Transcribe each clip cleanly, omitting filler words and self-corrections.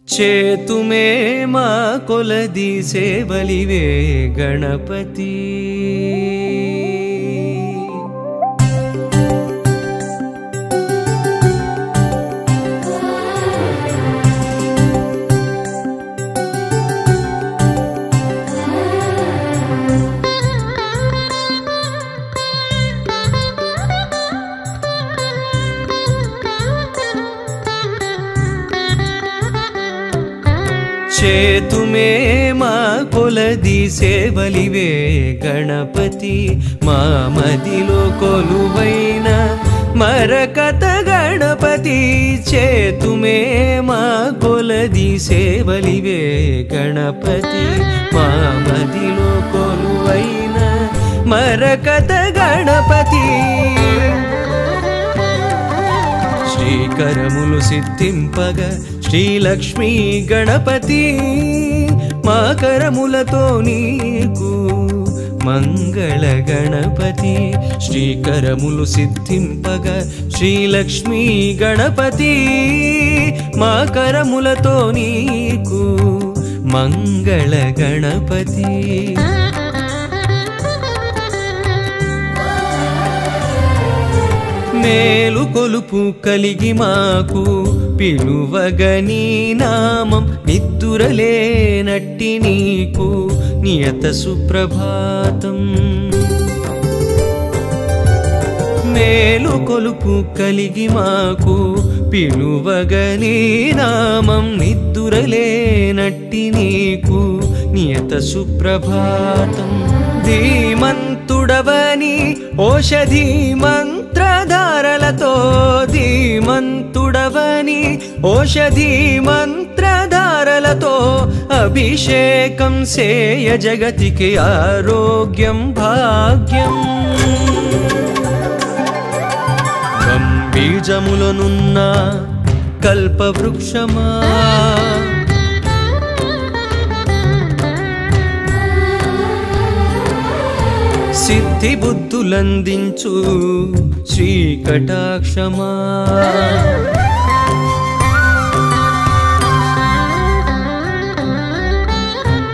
చేతుమే మా కొలది సేవలివే గణపతి చేతుమే మా కొలది సేవలివే గణపతి మా మదిలో కొలువైన మరకత గణపతి చేతుమే మా కొలది సేవలివే గణపతి మా మదిలో కొలువైన మరకత గణపతి శ్రీకరములు సిద్ధింపగ శ్రీలక్ష్మీ గణపతి మా కరములతో నీకు మంగళ గణపతి శ్రీకరములు సిద్ధింపగ శ్రీలక్ష్మీ గణపతి మా కరములతో నీకు మంగళ గణపతి మేలు కొలుపు కలిగి మాకు పిలువగని నామం నిద్దురలేనట్టి నీకు నియత సుప్రభాతం మేలు కొలుపు కలిగి మాకు పిలువగని నామం నిద్దురలేనట్టి నీకు నియత సుప్రభాతం ధీమంతుడవని ఓషధి మంత్రధారలతో ధీమంతుడవని ఓషధి మంత్రధారలతో అభిషేకం సేయ జగతికి ఆరోగ్యం భాగ్యం బీజములనున్న కల్పవృక్షమా సిద్ధి బుద్ధులందించు శ్రీకటాక్షమా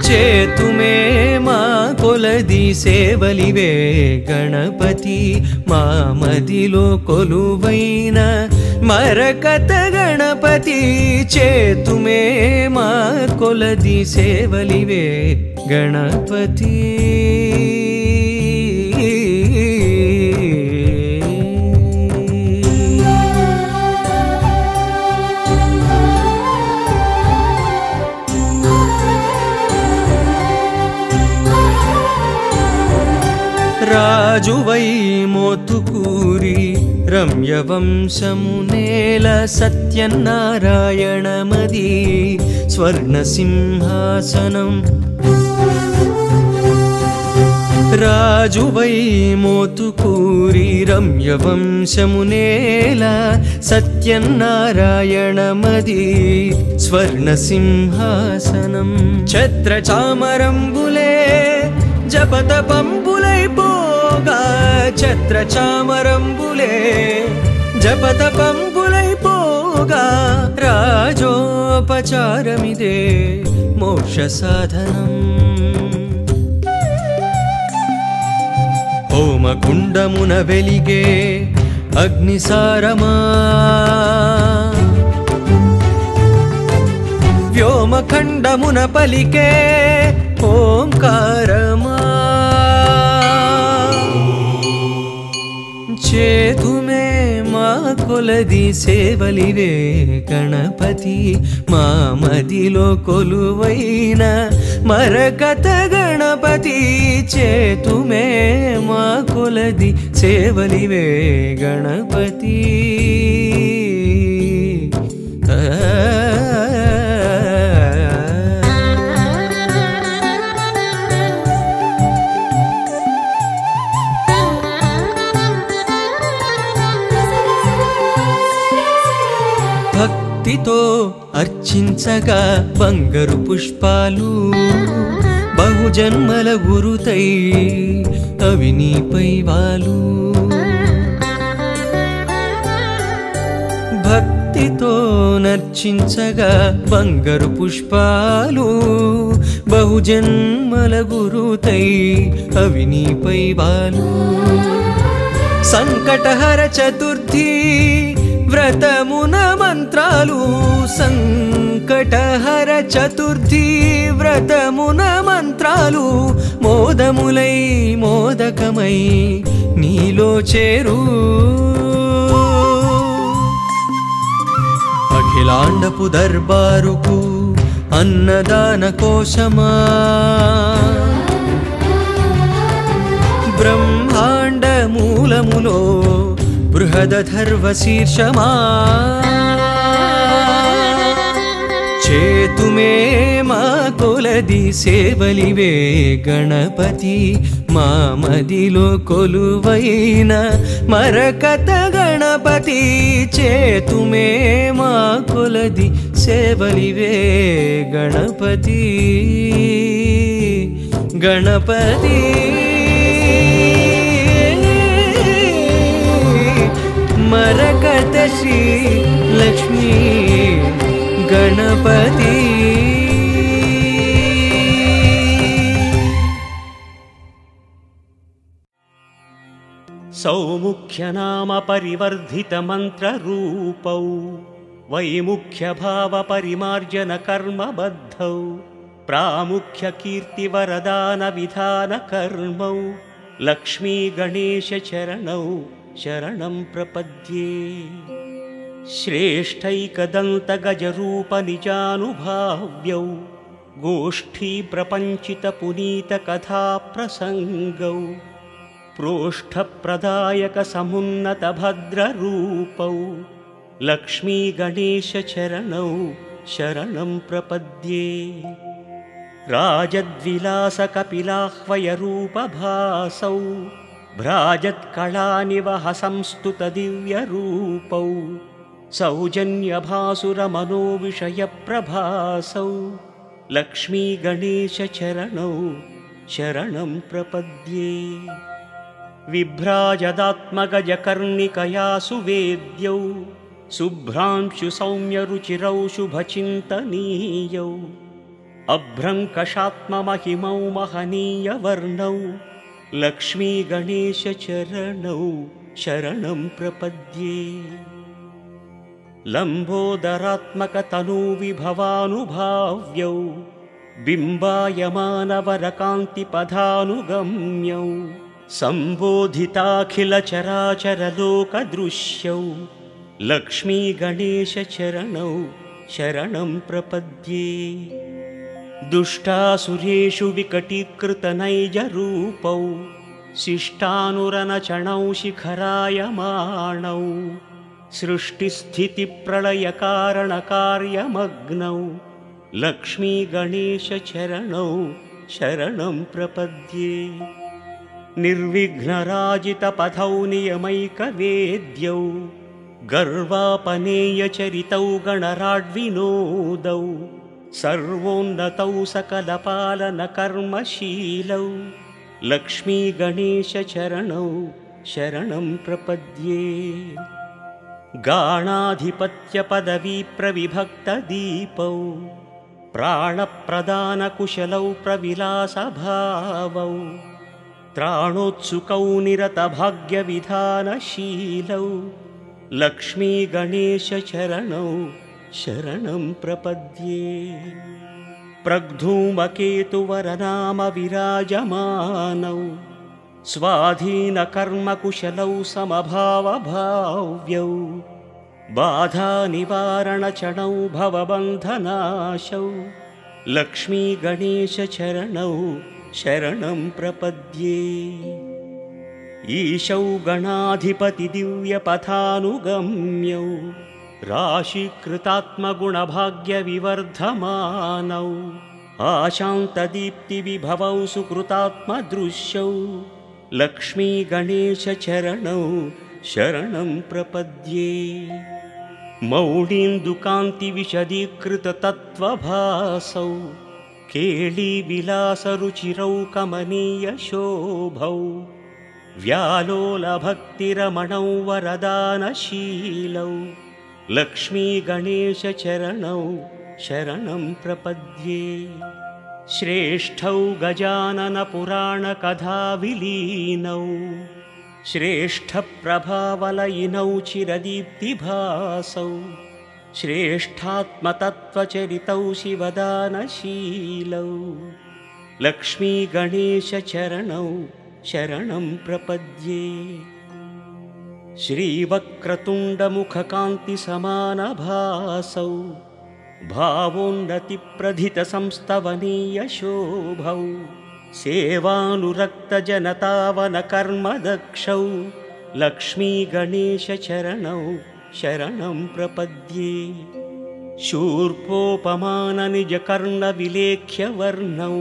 చేతుమే మా కొలది సేవలివే గణపతి మా మదిలో కొలువైన మరకత గణపతి చేతుమే మా కొలది సేవలివే గణపతి రాజువై మోతుకూరి రమ్యవంశమునేల సత్యనారాయణమది స్వర్ణసింహాసనం రాజువై మోతుకూరి రమ్యవంశమునేల సత్యనారాయణమది స్వర్ణసింహాసనం ఛత్రచామరంబులే జపతపంబులై పోగా ఛత్రచామరంబులే జపతపంబులై పోగా రాజోపచారమిదే మోక్ష సాధనం హోమకుండమున వెలిగే అగ్నిసారమా వ్యోమఖండమున పలికే ఓంకారమా చేతుమే మా కొలది సేవలివే గణపతి మా మదిలో కొలువైన మరకత గణపతి చేతుమే మా కొలది సేవలివే గణపతి భక్తితో అర్చించగా బంగారు పుష్పాలు బహుజన్మల గురుతై అవి నీపై వాలు భక్తి భక్తితో నర్చించగా బంగారు పుష్పాలు బహుజన్మల గురుతై అవి నీపై వాలు సంకటహర చతుర్థి వ్రతమున మంత్రాలు సంకటహర చతుర్థి వ్రతమున మంత్రాలు మోదములై మోదకమై నీలో చేరు అఖిలాండపు దర్బారుకు అన్నదాన కోశమా బ్రహ్మాండ మూలములో బృహదధర్వ శీర్షమా చేతుమే మా కొలది సేవలివే గణపతి మా మదిలో కొలువైన మరకత గణపతి చేతుమే మా కొలది సేవలివే గణపతి గణపతి మరకత శ్రీ లక్ష్మీ గణపతి సౌముఖ్యనామ పరివర్ధిత మంత్రరూపౌ వైముఖ్య భావ పరిమార్జన కర్మబద్ధౌ ప్రాముఖ్య కీర్తి వరదాన విధాన కర్మౌ లక్ష్మీ గణేశ చరణౌ శరణం ప్రపద్యే శ్రేష్టైకదంత గజరూప నిజానుభావ్యౌ గోష్ఠీ ప్రపంచిత పునీత కథా ప్రసంగౌ ప్రోష్ఠ ప్రదాయక సమున్నత భద్రరూపౌ లక్ష్మీ గణేశ చరణౌ శరణం ప్రపద్యే రాజద్విలాస కపిలాహ్వయ రూపభాసౌ భ్రాజత్కళానివహ సంస్తుత దివ్యరూపౌ సౌజన్యభాసుర మనోవిషయ ప్రభాసౌ లక్ష్మీ గణేశ చరణౌ శరణం ప్రపద్యే విభ్రాజదాత్మగజకర్ణికయా సువేద్యౌ శుభ్రాంశు సౌమ్యరుచిరౌ శుభచింతనీయౌ అభ్రంకషాత్మమహిమౌ మహనీయవర్ణౌ లక్ష్మీ గణేశ చరణౌ శరణం ప్రపద్యే లంబోదరాత్మక తనూ విభవానుభావ్యౌ బింబాయమానవరకాంతి పదానుగమ్యౌ సంబోధితాఖిల చరాచర లోక దృశ్యౌ లక్ష్మీ గణేశ చరణౌ శరణం ప్రపద్యే దుష్టాసురేషు వికటీకృత నైజ రూపౌ శిష్టానురనచణౌ శిఖరాయమాణౌ సృష్టిస్థితి ప్రళయ కారణ కార్యమగ్నౌ లక్ష్మీ గణేశ చరణౌ శరణం ప్రపద్యే నిర్విఘ్నరాజిత పథౌ నియమైక వేద్యౌ గర్వాపనేయ చరితౌ గణరాడ్వినోదౌ సర్వోన్నతౌ సకలపాలన కర్మశీలౌ లక్ష్మీ గణేశ చరణౌ శరణం ప్రపద్యే గాణాధిపత్య పదవీ ప్రవిభక్త దీపౌ ప్రాణప్రదాన కుశలౌ ప్రవిలాస భావౌ త్రాణోత్సుకౌ నిరత భాగ్య విధానశీలౌ లక్ష్మీ గణేశ చరణౌ శరణం ప్రపద్యే ప్రగ్ధూమకేతువరనామ విరాజమానౌ స్వాధీన కర్మకుశలౌ సమభావభావ్యౌ బాధా నివారణ చణౌ భవబంధనాశౌ లక్ష్మీ గణేశ చరణౌ శరణం ప్రపద్యే ఈశౌ గణాధిపతి దివ్య పథానుగమ్యౌ రాశీకృతాత్మగుణభాగ్య వివర్ధమానౌ ఆశాంతదీప్తి విభవౌ సుకృతాత్మదృశ్యౌ లక్ష్మీ గణేశ చరణౌ శరణం ప్రపద్యే మౌళీందుకాంతి విశదీకృత తత్వభాసౌ కేళీ విలాస రుచిరౌ కమనీయ శోభౌ వ్యాలోల భక్తిరమణౌ వరదానశీలౌ लक्ष्मी गणेश चरणौ शरणं प्रपद्ये। श्रेष्ठौ गजानन पुराण कथा विलीनौ श्रेष्ठप्रभावलयिनौ चिरदीप्तिभासौ श्रेष्ठात्मतत्त्वचरितौ शिवदानशीलौ लक्ष्मी गणेश चरणौ शरणं प्रपद्ये। श्रीवक्रतुण्डमुखकान्तिसमानभासौ भावोन्नतिप्रधितसंस्तवनीयशोभौ सेवानुरक्तजनतावनकर्मदक्षौ लक्ष्मी गणेश चरणौ शरणं प्रपद्ये। शूर्पोपमाननिजकर्णविलेख्यवर्णौ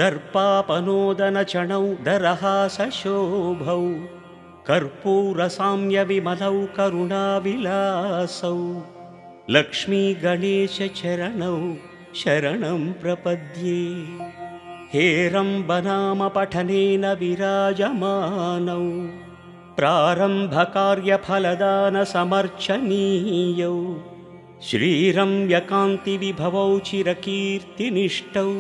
दर्पापनोदनचणौ दरहासशोभौ कर्पूरसाम्यविमलौ करुणाविलासौ लक्ष्मी गणेश चरणौ शरणं प्रपद्ये। हेरम्बनाम पठनेन विराजमानौ प्रारम्भकार्यफलदानसमर्चनीयौ श्रीरम्यकान्तिविभवौ चिरकीर्तिनिष्ठौ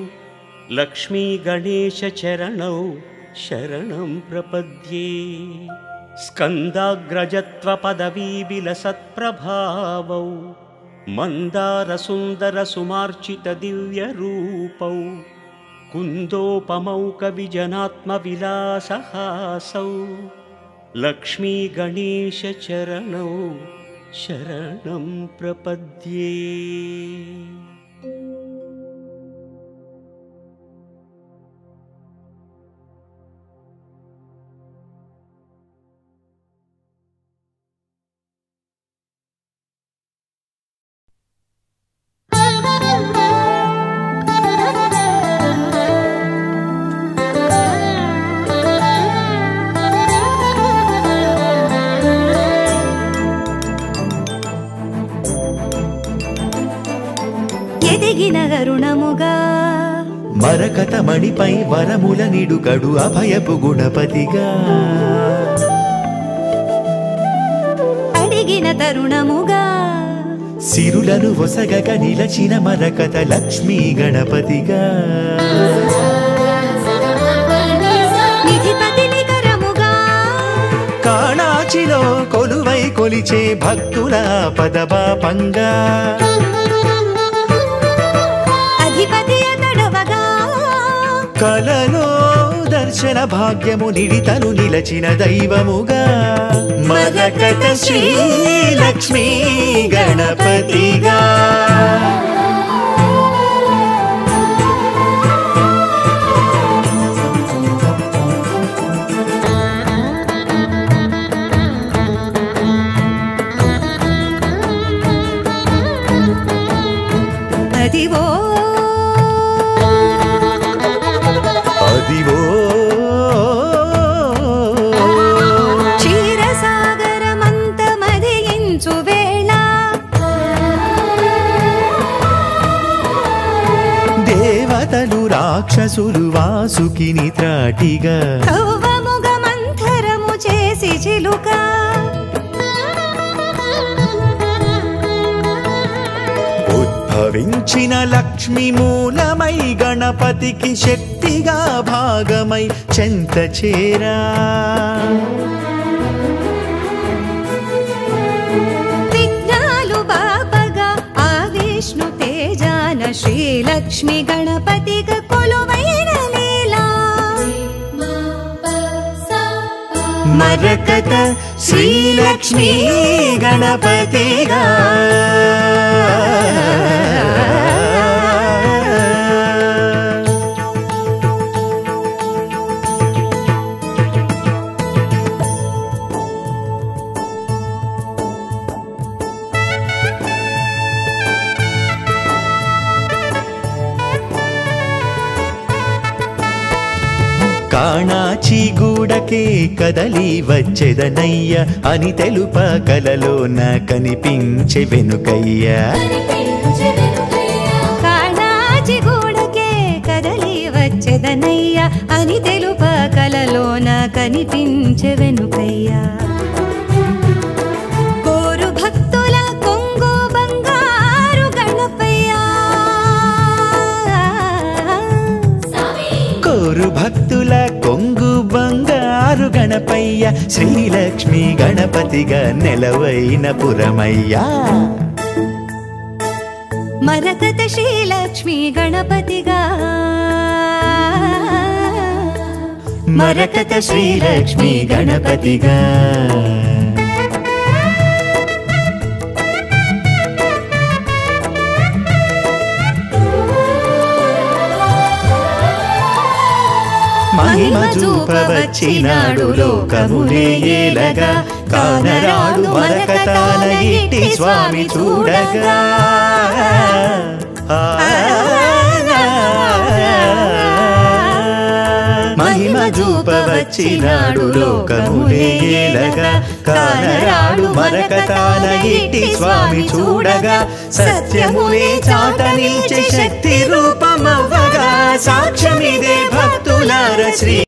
लक्ष्मी गणेश चरणौ शरणं प्रपद्ये। स्कन्दाग्रजत्वपदवीविलसत्प्रभावौ मन्दारसुन्दरसुमार्चितदिव्यरूपौ कुन्दोपमौ कविजनात्मविलासहासौ लक्ष्मी गणेश चरणौ शरणं प्रपद्ये। రుణముగా మరకత మణిపై వరముల నిడుగడు అభయపు గుణపతిగా అడిగిన తరుణముగా సిరులను ఒసగక నిలచిన మరకత లక్ష్మీ గణపతిగా నిధిపతి నికరముగా కాణాచిలో కొలువై కొలిచే భక్తుల పదబాపంగా కలలో దర్శన భాగ్యము నిడితను నిలచిన దైవముగా మరకత శ్రీ లక్ష్మీ గణపతిగా అదివో క్షీరసాగరమంతమదించు వేళ దేవతలు రాక్షసులు వాసుకిని త్రాటిగా కవ్వముగ మంథరము చేసి చిలుక ఉద్భవించిన లక్ష్మి మూలమై గణపతికి శక్తిగా భాగమై చెంత చేరా విఘ్నాలు బాపగా ఆ విష్ణు తేజాన శ్రీలక్ష్మి గణపతిగా కొలువైన లీలా మరకత శ్రీలక్ష్మీ గణపతిగా కాణాచి గూడకే కదలి వచ్చెదనయ్య అని తెలుప కలలోన కనిపించే వెనుకయ్య కాణాచి గూడకే కదలి వచ్చెదనయ్య అని తెలుప కలలోన కనిపించే వెనుకయ్య కోరు భక్తుల గణపయ్య శ్రీలక్ష్మీ గణపతిగా నెలవైన పురమయ్యా మరకత శ్రీలక్ష్మీ గణపతిగా మరకత శ్రీలక్ష్మీ గణపతిగా మహిమ చూపవచ్చినాడు లోకమునే ఏలగా కానరాడు మరకతాల ఇట్టి స్వామి చూడగా మహిమ చూపవచ్చినాడు లోకమునే ఏలగా కానరాడు మరకతాల ఇట్టి స్వామి చూడగా సత్యమునే చాట నిలిచే శక్తి రూపమవ్వగా సాక్ష్యమిదే భక్తులార శ్రీ